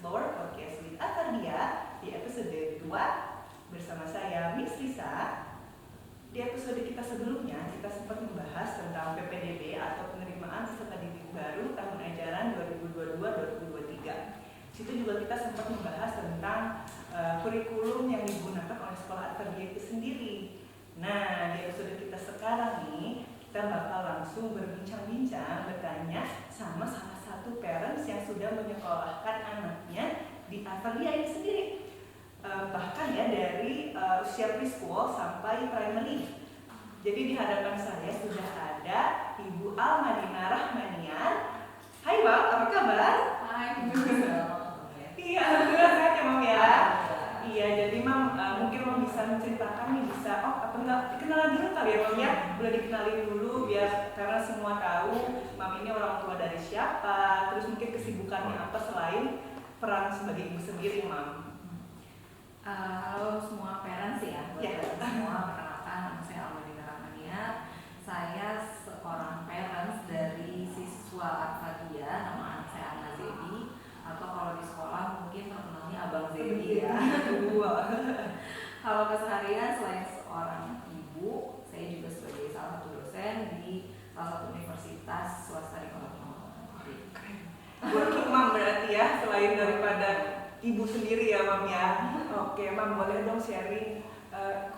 Explore Podcast with Atardia di episode 2 bersama saya Miss Risa. Di episode kita sebelumnya kita sempat membahas tentang PPDB atau penerimaan peserta didik baru tahun ajaran 2022-2023. Situ juga kita sempat membahas tentang kurikulum yang digunakan oleh sekolah Atardia itu sendiri. Nah, di episode kita sekarang nih kita bakal langsung berbincang-bincang, bertanya sama salah satu parents yang sudah menyekolahkan anaknya di Atardia ini sendiri. Bahkan ya dari usia preschool sampai primary. Jadi di hadapan saya sudah ada Ibu Almadina Rahmanian. Hai Bang, apa kabar? Hai. Iya, alhamdulillah sehat ya Mam ya. Iya, jadi Mam mungkin Mam bisa menceritakan nih, bisa apa enggak dikenalan dulu kali ya Mam ya. Boleh dikenalin dulu biar karena semua tahu Mam ini orang tua dari siapa, terus mungkin kesibukannya apa selain peran sebagai ibu sendiri Mam. Halo semua parents ya, buat semua perkenalkan, nama saya Almadina Rahmanian. Saya seorang parents dari siswa Atardia, nama anak saya Anna Zedi, atau kalau di sekolah mungkin terkenalnya Abang Zedi ya. Kalau keseharian selain seorang ibu, saya juga sebagai salah satu dosen di salah satu universitas swasta di Kota Pahlawan. Working Mam berarti ya, selain daripada ibu sendiri ya Mam ya. Oke Mam, boleh dong sharing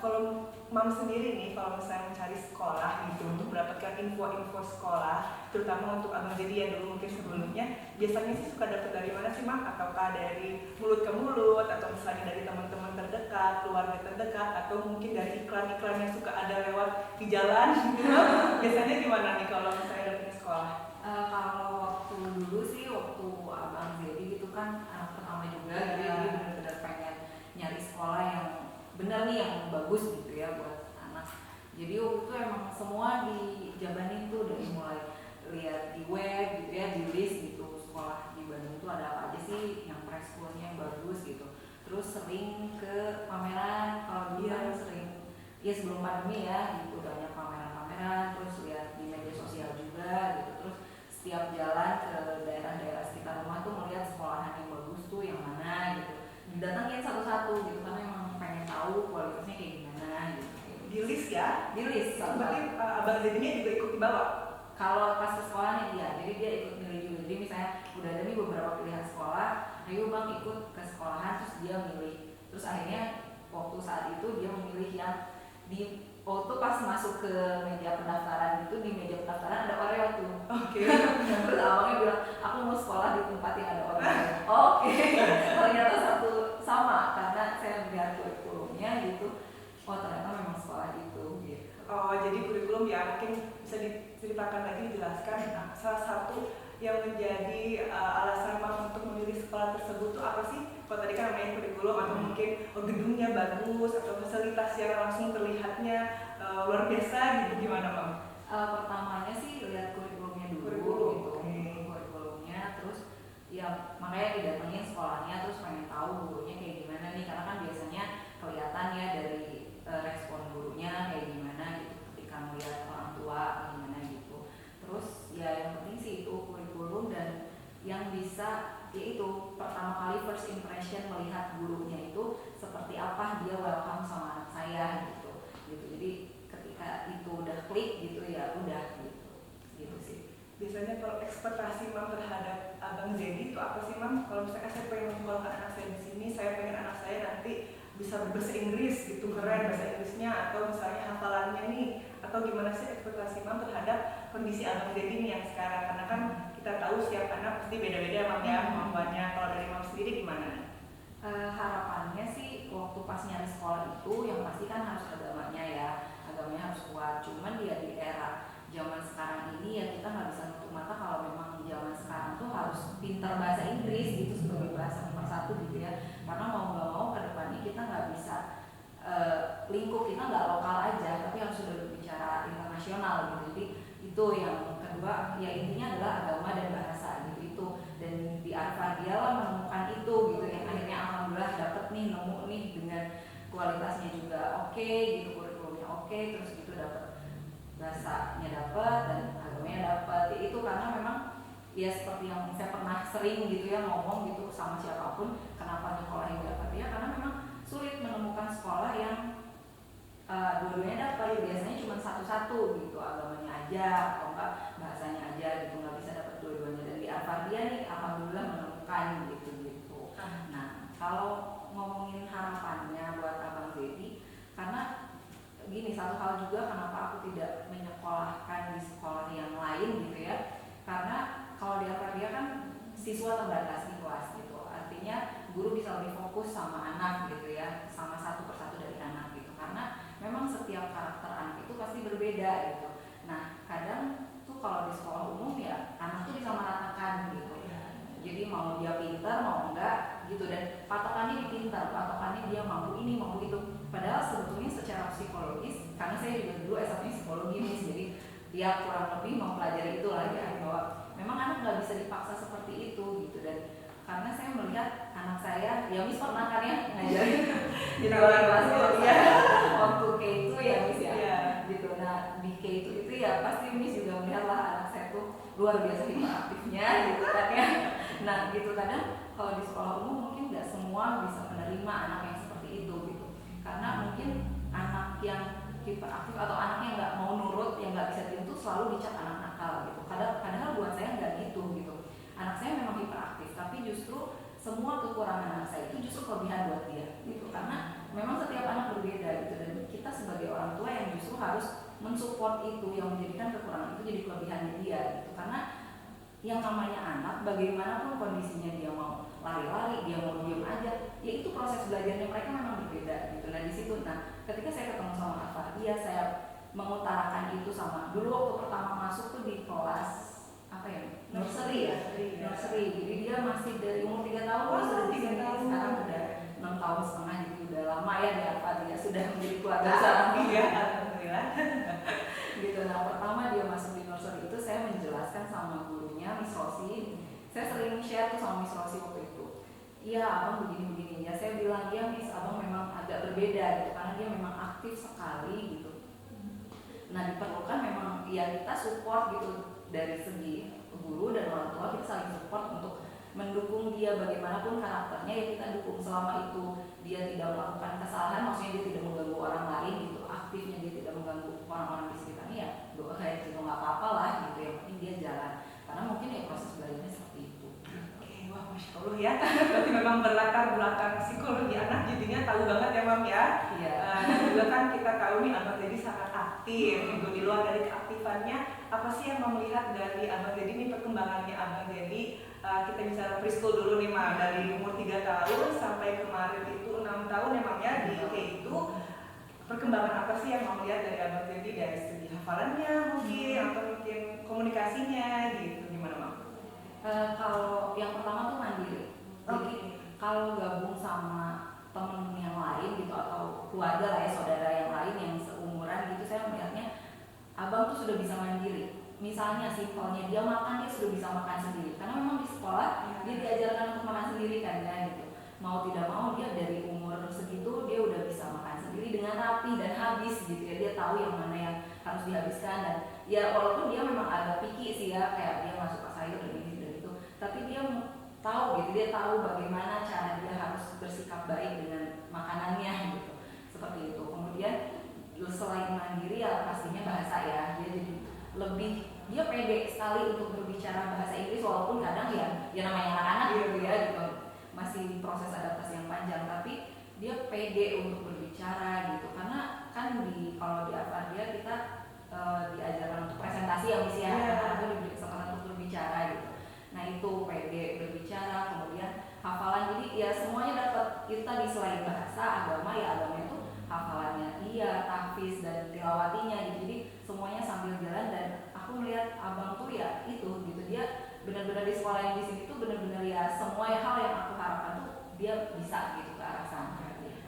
kalau Mam sendiri nih kalau misalnya mencari sekolah gitu untuk mendapatkan info-info sekolah, terutama untuk Abang Jadi ya dulu mungkin sebelumnya, biasanya sih suka dapat dari mana sih Mam? Ataukah dari mulut ke mulut, atau misalnya dari teman-teman terdekat, keluarga terdekat, atau mungkin dari iklan-iklan yang suka ada lewat di jalan gitu? Biasanya gimana nih kalau misalnya dapetnya sekolah? Kalau waktu dulu sih, waktu Abang Zedi gitu kan anak pertama juga, jadi benar-benar pengen nyari sekolah yang benar nih, yang bagus gitu ya buat anak. Jadi waktu itu emang semua dijabanin tuh, dari mulai lihat di web gitu ya, di list gitu sekolah di Bandung tuh ada apa aja sih yang preschoolnya yang bagus gitu. Terus sering ke pameran, kalau dulu kan sering ya sebelum pandemi ya gitu, banyak pameran-pameran, terus lihat di media sosial juga gitu. Terus setiap jalan ke daerah-daerah sekitar rumah tuh melihat sekolahan yang bagus tuh yang mana gitu, datangin satu-satu gitu karena emang pengen tahu kualitasnya kayak gimana gitu. Di list ya? Di list. Berarti Abang Zedinya juga ikut dibawa? Kalau pas ke sekolahnya dia, jadi dia ikut milih juga. Jadi misalnya udah ada nih beberapa pilihan sekolah, ayo Bang ikut ke sekolahan, terus dia milih. Terus akhirnya waktu saat itu dia memilih yang di waktu pas masuk ke meja pendaftaran itu, di meja pendaftaran ada Oreo tuh. Oke. Terus abangnya bilang, aku mau sekolah di tempat yang ada Oreo. Oke. Ternyata satu sama karena saya melihat kurikulumnya gitu. Oh ternyata memang sekolah itu gitu. Oh, jadi kurikulum ya mungkin bisa diceritakan lagi, dijelaskan. Nah, salah satu yang menjadi alasan Mam untuk memilih sekolah tersebut tuh apa sih? Kalau tadi kan namanya kurikulum, atau mungkin gedungnya bagus, atau fasilitas yang langsung terlihatnya luar biasa gitu, gimana Mam? Pertamanya sih lihat kurikulumnya dulu gitu. Kurikulumnya, terus ya makanya didatengin sekolahnya, terus pengen tahu gurunya kayak gimana nih, karena kan biasanya kelihatan ya dari respon gurunya kayak gimana gitu ketika melihat orang tua gimana gitu. Terus ya yang penting sih itu kurikulum, dan yang bisa yaitu pertama kali first impression melihat gurunya itu seperti apa dia welcome sama anak saya gitu. Jadi ketika itu udah klik gitu ya udah gitu sih. Biasanya kalau ekspektasi Mam terhadap Abang Zedi itu apa sih Mam? Kalau misalkan saya pengen menyekolahkan anak saya di sini, saya pengen anak saya nanti bisa berbahasa Inggris gitu, keren bahasa Inggrisnya, atau misalnya hafalannya nih, atau gimana sih ekspektasi Mam terhadap kondisi Abang Zedi nih yang sekarang? Karena kan kita tahu setiap anak pasti beda-beda Mam ya kemampuannya. Kalau dari Mam sendiri gimana nih? Harapannya sih waktu pas nyari sekolah itu yang pasti kan harus agamanya ya, agamanya harus kuat. Cuman dia di era zaman sekarang ini ya kita nggak bisa nutup mata kalau memang di zaman sekarang tuh harus pintar bahasa Inggris gitu sebagai bahasa nomor satu gitu ya. Karena mau nggak mau ke depannya kita nggak bisa lingkup kita nggak lokal aja, tapi harus sudah berbicara internasional gitu. Jadi itu yang kedua ya, intinya adalah agama dan bahasa gitu itu. Dan di Arvadia lah menemukan itu gitu, yang akhirnya alhamdulillah dapet nih, nemu nih dengan kualitasnya juga oke gitu, kurikulumnya oke, terus gitu dapet bahasanya dapet dan agamanya dapet. Itu karena memang ya seperti yang saya pernah sering gitu ya ngomong gitu sama siapapun, kenapa nyekolahin di Al-Fatihah, karena memang sulit menemukan sekolah yang dua-duanya dapat. Biasanya cuma satu-satu gitu, agamanya aja atau enggak bahasanya aja gitu, nggak bisa dapat dua-duanya. Dan di Al-Fatihah nih alhamdulillah menemukan gitu. Nah kalau ngomongin harapannya buat Abang Zedi, karena gini, satu hal juga kenapa aku tidak menyekolahkan di sekolah yang lain gitu ya, karena kalau di Al-Fatihah kan siswa terbatas di kelas gitu, artinya guru bisa lebih fokus sama anak gitu ya, sama satu persatu dari anak gitu, karena memang setiap karakter anak itu pasti berbeda gitu. Nah kadang tuh kalau di sekolah umum ya anak tuh disamaratakan gitu, jadi mau dia pintar mau enggak gitu, dan patokannya di pintar, patokannya dia mampu ini mampu itu, padahal sebetulnya secara psikologis, karena saya juga dulu S1 psikologi nih, jadi dia kurang lebih mempelajari itu lagi ya, bahwa memang anak nggak bisa dipaksa seperti itu gitu. Dan karena saya melihat anak saya, ya Miss pernah kan ya ngajarin di luar kelas ya, waktu K2 ya Miss ya, gitu. Nah di K2 itu ya pasti Miss juga melihat lah anak saya tuh luar biasa hiperaktifnya gitu kan ya. Nah gitu, kadang kalau di sekolah umum mungkin nggak semua bisa menerima anak yang seperti itu gitu, karena mungkin anak yang hiperaktif atau anak yang nggak mau nurut, yang nggak bisa diem tuh selalu dicap anak nakal gitu. Padahal buat saya nggak gitu. Anak saya memang hiperaktif, tapi justru semua kekurangan anak saya itu justru kelebihan buat dia gitu, karena memang setiap anak berbeda gitu, dan kita sebagai orang tua yang justru harus mensupport itu, yang menjadikan kekurangan itu jadi kelebihannya dia gitu. Karena yang namanya anak, bagaimanapun kondisinya, dia mau lari-lari, dia mau diem aja, ya itu proses belajarnya mereka memang berbeda gitu. Nah di situ, ketika saya ketemu sama Al-Fatihah, saya mengutarakan itu sama, dulu waktu pertama masuk tuh di kelas apa ya, nursery ya, nursery. Jadi dia masih dari umur 3 tahun, sudah di sini, sekarang udah 6 tahun setengah, jadi udah lama ya di Al-Fatihah, sudah menjadi keluarga sekarang ya, alhamdulillah. Gitu. Nah pertama dia masuk di nursery itu, saya menjelaskan sama gurunya Miss Rosi, saya sering share tuh sama Miss Rosi waktu itu, iya abang begini-begini ya, saya bilang ya Miss, abang memang agak berbeda gitu, karena dia memang aktif sekali gitu. Nah diperlukan memang ya kita support gitu, dari segi guru dan orang tua kita saling support untuk mendukung dia, bagaimanapun karakternya ya kita dukung, selama itu dia tidak melakukan kesalahan, maksudnya dia tidak mengganggu orang lain gitu, aktifnya dia tidak mengganggu orang-orang di sekitarnya, ya doa kayak gitu nggak apa-apa lah gitu, yang penting dia jalan, karena mungkin ya proses belajarnya seperti itu. Oke, wah Masya Allah ya, berarti memang berlatar belakang psikologi anak jadinya tahu banget ya Mam ya. Iya. Dan juga kan kita tahu nih Abang Zedi sangat aktif gitu. Di luar dari keaktifannya, apa sih yang Mam lihat dari Abang Zedi nih, perkembangannya Abang Zedi? Kita bisa preschool dulu nih Mam, dari umur 3 tahun sampai kemarin itu 6 tahun ya Mam ya di K2. Perkembangan apa sih yang Mam lihat dari Abang Zedi, dari segi hafalannya mungkin, atau mungkin komunikasinya gitu, gimana Mam? Kalau yang pertama tuh mandiri. Jadi kalau gabung sama temen yang lain gitu, atau keluarga lah ya, saudara yang lain yang seumuran gitu, saya melihatnya abang tuh sudah bisa mandiri. Misalnya simpelnya dia makan, dia sudah bisa makan sendiri, karena memang di sekolah dia diajarkan untuk makan sendiri kan ya gitu. Mau tidak mau dia dari umur segitu dia udah bisa makan sendiri dengan rapi dan habis gitu ya, dia tahu yang mana yang harus dihabiskan. Dan ya walaupun dia memang agak picky sih ya, kayak dia nggak suka sayur dan ini dan itu, tapi dia tahu gitu, dia tahu bagaimana cara dia harus bersikap baik dengan makanannya gitu, seperti itu. Kemudian selain mandiri ya pastinya bahasa ya, dia jadi lebih, dia pede sekali untuk berbicara bahasa Inggris, walaupun kadang ya namanya anak-anak gitu ya gitu, masih proses adaptasi yang panjang, tapi dia pede untuk berbicara gitu, karena kan kalau di Al-Fatihah kita diajarkan untuk presentasi ya Miss ya, atau diberi kesempatan untuk berbicara gitu. Nah itu pede berbicara, kemudian hafalan, jadi ya semuanya dapat. Itu tadi selain bahasa, agama ya agama itu hafalannya iya, tahfiz dan tilawatinya gitu. Jadi semuanya sambil jalan, dan aku melihat abang tuh ya itu gitu, dia benar-benar di sekolah yang di sini tuh benar-benar ya semua hal yang aku harapkan tuh dia bisa gitu ke arah sana.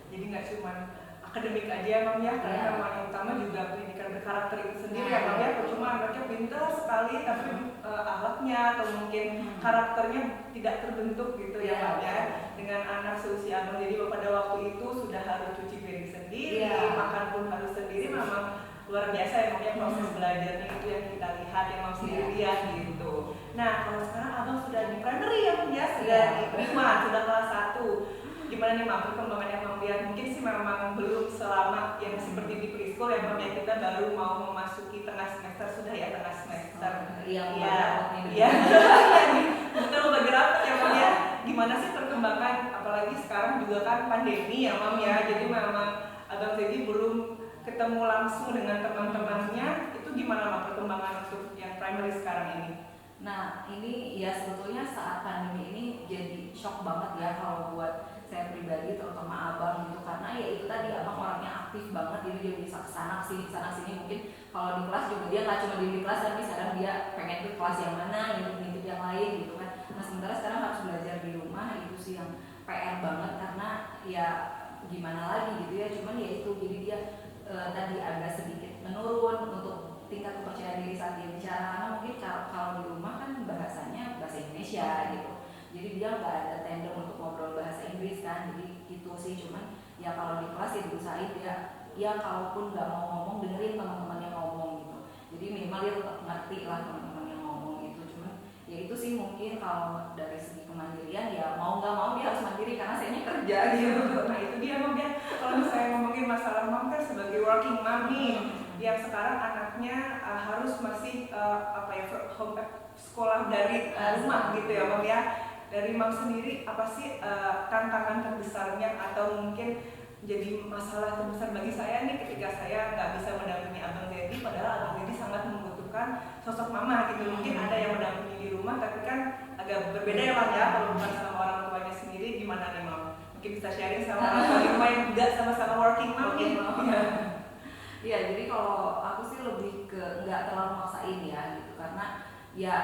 Jadi nggak cuma akademik aja ya Mam ya, karena memang yang utama juga pendidikan berkarakter itu sendiri ya Mam ya. Cuma anaknya pintar sekali tapi akhlaknya atau mungkin karakternya tidak terbentuk gitu ya Mam ya. Dengan anak seusia Abang jadi pada waktu itu sudah harus cuci piring sendiri, makan pun harus sendiri, memang luar biasa ya Mam ya, proses belajarnya itu yang kita lihat, yang Mam sendiri lihat gitu. Nah kalau sekarang abang sudah di primary ya Mam ya, sudah di prima, sudah kelas 1. Gimana nih Mam perkembangan yang Mam lihat? Mungkin sih memang belum selama yang seperti di preschool ya Mam ya, kita baru mau memasuki tengah semester, sudah ya tengah semester. Iya, iya. Betul bagi rapat ya Mam ya. Gimana sih perkembangan, apalagi sekarang juga kan pandemi ya Mam ya, jadi memang Abang Zedi belum ketemu langsung dengan teman-temannya. Itu gimana Mam perkembangan untuk yang primary sekarang ini? Nah ini ya sebetulnya saat pandemi ini jadi shock banget ya kalau buat saya pribadi, terutama abang gitu, karena ya itu tadi abang orangnya aktif banget, jadi dia bisa kesana sini mungkin kalau di kelas juga dia nggak cuma di kelas, tapi sekarang dia pengen ke kelas yang mana, ngikut yang lain gitu kan. Nah sementara sekarang harus belajar di rumah, itu sih yang PR banget, karena ya gimana lagi gitu ya, cuman ya itu jadi dia tadi agak sedikit menurun untuk tingkat kepercayaan diri saat dia bicara, karena mungkin kalau di rumah kan bahasanya bahasa Indonesia gitu, jadi dia nggak ada tandem untuk ngobrol bahasa Inggris kan, jadi itu sih. Cuman ya kalau di kelas ya diusahain dia ya kalaupun nggak mau ngomong dengerin teman-teman yang ngomong gitu, jadi minimal dia tetap ngerti lah teman-teman yang ngomong gitu. Cuman ya itu sih mungkin kalau dari segi kemandirian ya mau nggak mau dia harus mandiri karena sayanya kerja gitu. Nah itu dia Mam ya, kalau misalnya ngomongin masalah Mam kan sebagai working mom nih, yang sekarang anaknya harus masih sekolah dari rumah gitu ya Mam ya. Dari Mam sendiri apa sih tantangan terbesarnya atau mungkin jadi masalah terbesar bagi saya nih ketika saya nggak bisa mendampingi Abang Zedi, padahal Abang Zedi sangat membutuhkan sosok mama gitu. Mungkin ada yang mendampingi di rumah tapi kan agak berbeda ya Mam ya, kalau bukan sama orang tuanya sendiri. Gimana nih Mam? Mungkin bisa sharing sama orang tua di rumah yang juga sama-sama working mom nih. Iya, jadi kalau aku sih lebih ke nggak terlalu maksain ya gitu, karena ya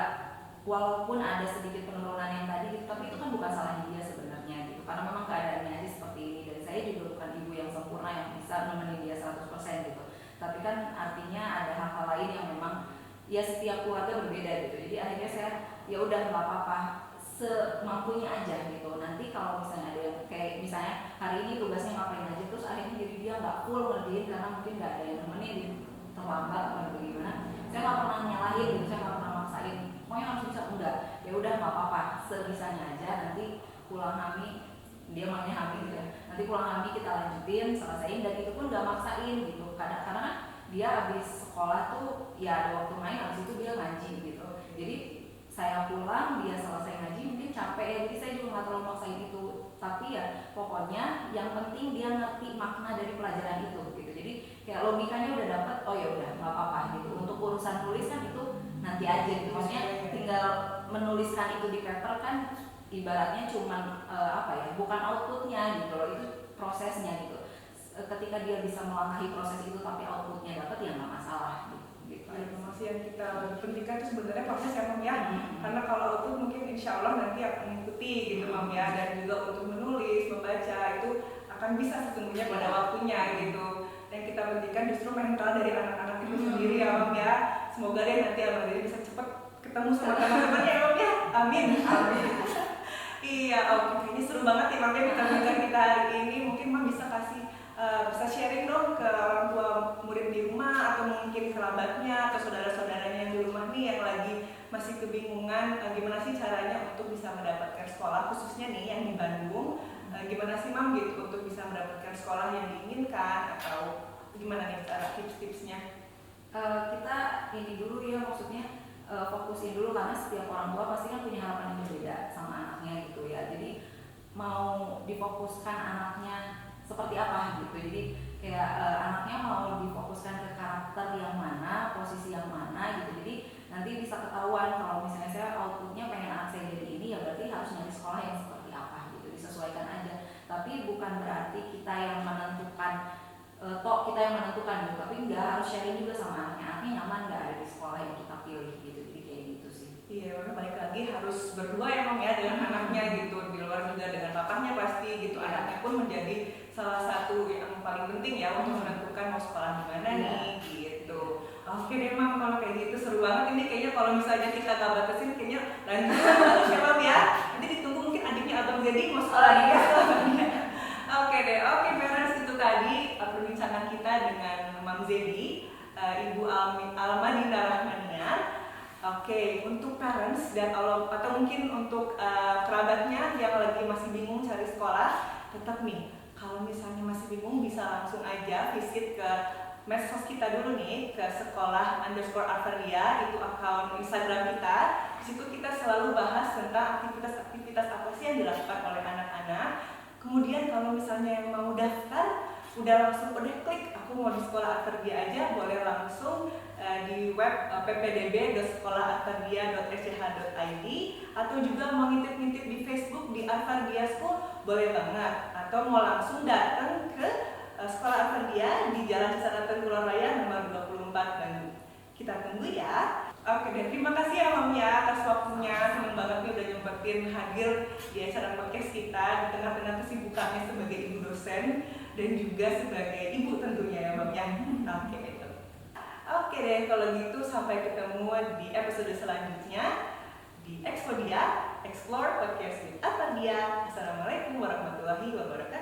walaupun ada sedikit penurunan yang tadi gitu, tapi itu kan bukan salahnya dia sebenarnya gitu, karena memang keadaannya aja seperti ini, dan saya juga bukan ibu yang sempurna yang bisa nemenin dia 100% gitu, tapi kan artinya ada hal-hal lain yang memang ya setiap keluarga berbeda gitu, jadi akhirnya saya ya udah nggak apa-apa semampunya aja gitu. Nanti kalau misalnya ada yang kayak misalnya hari ini tugasnya ngapain aja, terus akhirnya jadi dia nggak full ngerjain karena mungkin nggak ada yang nemenin, terlambat atau bagaimana, saya nggak pernah nyalahin gitu, saya nggak pernah maksain pokoknya harus bisa, enggak, ya udah nggak apa-apa sebisanya aja, nanti pulang Hami, dia maunya Hami gitu ya, nanti pulang Hami kita lanjutin selesaiin, dan itu pun nggak maksain gitu, karena kan dia habis sekolah tuh ya ada waktu main, habis itu dia ngaji gitu, jadi saya pulang dia selesai ngaji mungkin capek ya, jadi saya juga nggak terlalu maksain itu, tapi ya pokoknya yang penting dia ngerti makna dari pelajaran itu gitu, jadi kayak logikanya udah dapet, oh ya udah nggak apa-apa gitu. Untuk urusan tulis kan itu nanti aja gitu, maksudnya tinggal menuliskan itu di paper kan ibaratnya cuman bukan outputnya gitu loh, itu prosesnya gitu. Ketika dia bisa melangkahi proses itu tapi outputnya dapat ya nggak masalah gitu. Masih yang kita pentingkan itu sebenarnya proses ya Mam ya, karena kalau output mungkin insya Allah nanti akan mengikuti gitu Mam ya, dan juga untuk menulis, membaca itu akan bisa sesungguhnya pada waktunya gitu. Yang kita pentingkan justru mental dari anak-anak itu sendiri ya Mam ya. Semoga deh nanti Abang Zedi bisa cepat ketemu sama teman-temannya ya Mam ya. Amin. Iya, oke. Ini seru banget ya Mam ya bincang-bincang kita hari ini. Mungkin Mam bisa bisa sharing dong ke orang tua murid di rumah, atau mungkin kerabatnya atau saudara-saudaranya yang di rumah nih yang lagi masih kebingungan gimana sih caranya untuk bisa mendapatkan sekolah, khususnya nih yang di Bandung. Gimana sih Mam gitu untuk bisa mendapatkan sekolah yang diinginkan, atau gimana nih cara tips-tipsnya? Kita ini dulu ya, maksudnya fokusin dulu, karena setiap orang tua pasti kan punya harapan yang berbeda sama anaknya gitu ya, jadi mau difokuskan anaknya seperti apa gitu, jadi kayak anaknya mau difokuskan ke karakter yang mana, posisi yang mana gitu, jadi nanti bisa ketahuan kalau misalnya saya outputnya pengen anak saya jadi ini, ya berarti harus nyari sekolah yang seperti apa gitu, disesuaikan aja, tapi bukan berarti kita yang menentukan kita yang menentukan gitu, tapi nggak harus sharing juga sama anaknya nyaman nggak ada di sekolah yang kita pilih gitu, jadi kayak gitu sih. Iya, karena balik lagi harus berdua ya Mam ya dengan anaknya gitu, di luar juga dengan bapaknya pasti gitu, anaknya pun menjadi salah satu yang paling penting ya untuk menentukan mau sekolah di mana nih gitu. Oke deh Mam, kalau kayak gitu seru banget ini kayaknya, kalau misalnya kita gak batasin kayaknya lanjut terus ya Mam ya. Nanti ditunggu mungkin adiknya Abang Zedi mau sekolah di mana. Oke deh, oke parents, itu tadi perbincangan kita dengan Mam Zedi, Ibu Almadina Rahmania. Oke, untuk parents dan atau mungkin untuk kerabatnya yang lagi masih bingung cari sekolah, tetap nih, kalau misalnya masih bingung bisa langsung aja visit ke medsos kita dulu nih, ke sekolah_Arvadia, itu akun Instagram kita. Di situ kita selalu bahas tentang aktivitas-aktivitas apa sih yang dilakukan oleh anak-anak. Kemudian kalau misalnya yang mau daftar, udah klik aku mau di sekolah Arvadia aja, boleh langsung di web ppdb.sekolaharvadia.sch.id, atau juga mau ngintip-ngintip di Facebook di Arvadia School boleh banget, atau mau langsung datang ke sekolah Arvadia di Jalan Cisaratan Kulon Raya nomor 24 Bandung. Kita tunggu ya. Oke deh, terima kasih ya Mam ya atas waktunya, seneng banget nih udah nyempetin hadir di acara podcast kita di tengah-tengah kesibukannya sebagai ibu dosen dan juga sebagai ibu tentunya ya Mam ya. Oke itu. Oke deh, kalau gitu sampai ketemu di episode selanjutnya di Expodia, Explore Podcast with Arvadia. Assalamualaikum warahmatullahi wabarakatuh.